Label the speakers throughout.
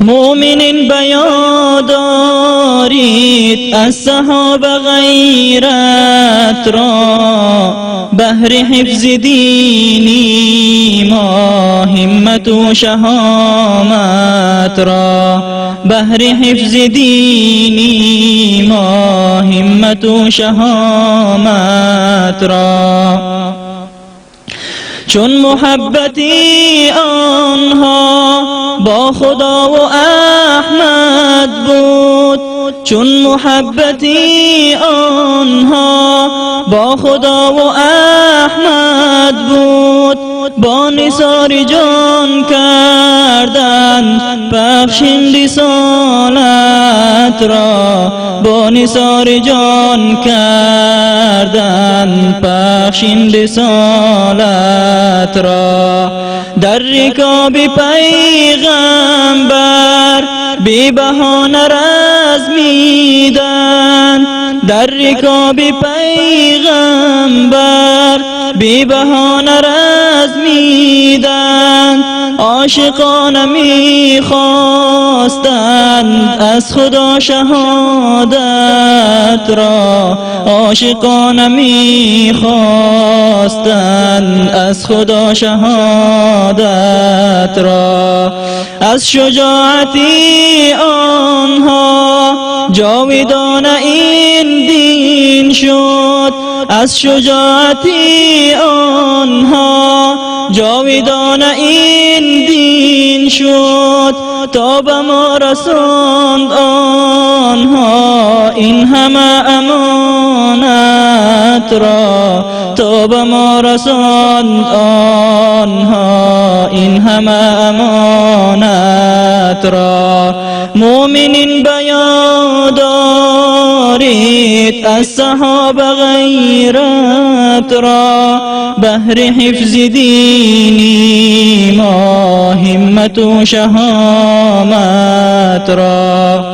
Speaker 1: مؤمنین بیادارید از صحابه غیرت را، بهر حفظ دینی ما همت و شهامت را، بهر حفظ دینی ما همت و شهامت را. چون محبتی آنها با خدا و احمد بود، چون محبتی آنها با خدا و احمد بود، با نثار جان کردند بخشین رسالت را، با نثار جان کردند بخشین رسالت را. در رکاب پیغمبر بی بهانه رزمیدند، در رکاب پیغمبر بی بهانه رزمیدند، عاشقانه می‌خواستند از خدا شهادت را، عاشقانه می‌خواستند از خدا شهادت را. از شجاعتی آنها جاودانه این دین شد، از شجاعتی آنها جاودانه این دین شد، تا به ما رساند آنها این همه امانت را، تا به ما رساند آنها این همه امانت را. مؤمنین بیادارید از صحابه غیرت را، بهر حفظ دینی ما همت و شهامت را.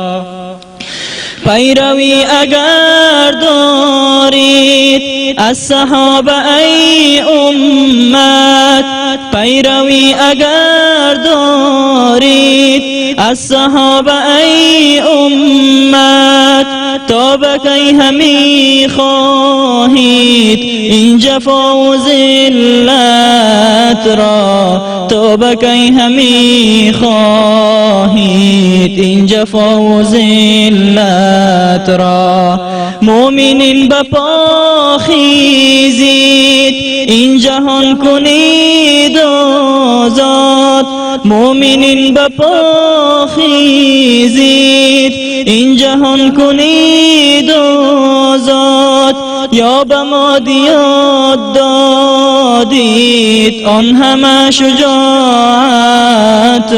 Speaker 1: پیروی اگر دارید از صحابه ای امت، پیروی اگر دارید از صحابه ای امت، تا به کی همی خواهید این جفا و ذلت را، تا به کی همی خواهید این جفا و ذلت را. مؤمنین بپا خیزید این جهان کنید آزاد، مؤمنین بپا خیزید این جهان کنید آزاد. یا به ما دیاد دادید آن همه شجاعت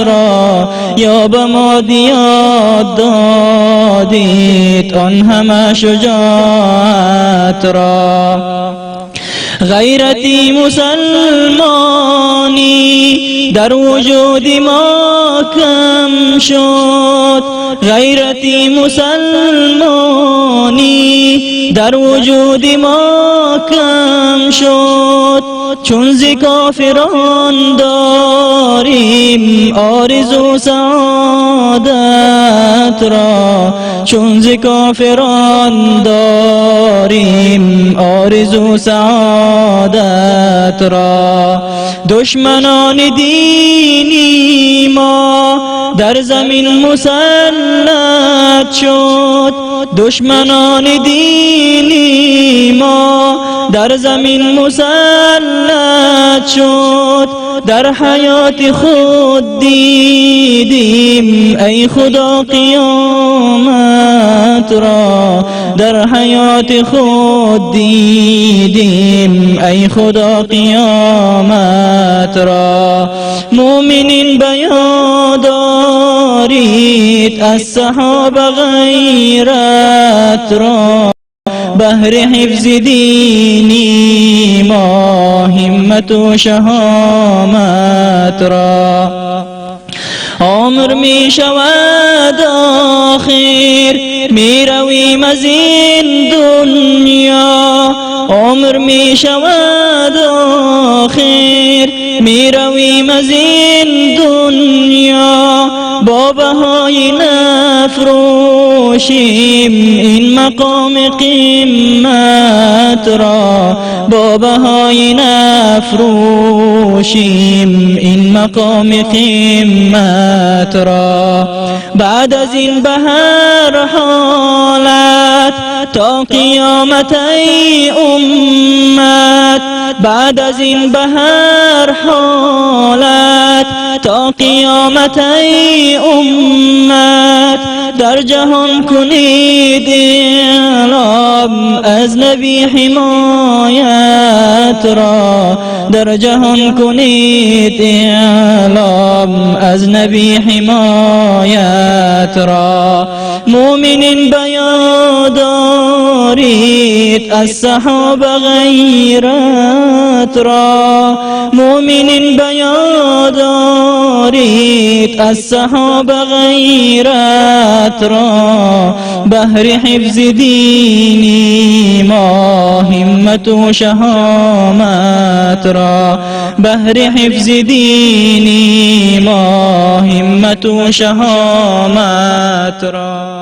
Speaker 1: را، یا به ما دیاد دادید آن همه شجاعت را. غیرتی مسلمانی در وجود ما کم شد، غیرتی مسلمانی در وجود ما کم شد. چون ز کافران داریم آرزو سعادت را، چون ز کافران داریم آرزو سعادت را. دشمنان دینی ما در زمین مسلط شد، دشمنان دینی ما در زمین مسلط شد. در حیات خود دیدیم ای خدا قیامت را، در حیات خود دیدیم ای خدا قیامت را. مؤمنین بیادارید از صحابه غیرت را، بهر حفظ دینی ما همت و شهامت را. عمر می شود آخر می رویم از این دنیا، عمر می شود آخر می رویم از این دنیا. با با بهای نفروشیم این مقام قمت را، با بهای نفروشیم این مقام قمت را. بعد از این به هر حالت تا قیامت ای امت، بعد از این به هر حالت تا قیامت ای امت، در جهان کنید اعلام از نبی حمایت را، در جهان کنید اعلام از نبی حمایت را. مومنین بیادارید از صحابه غیرت را، مومنین بیادارید از صحابه غیرت را. بهر حفظ دینی ما همت و شهامت را، بهر حفظ دینی ما همت و شهامت را.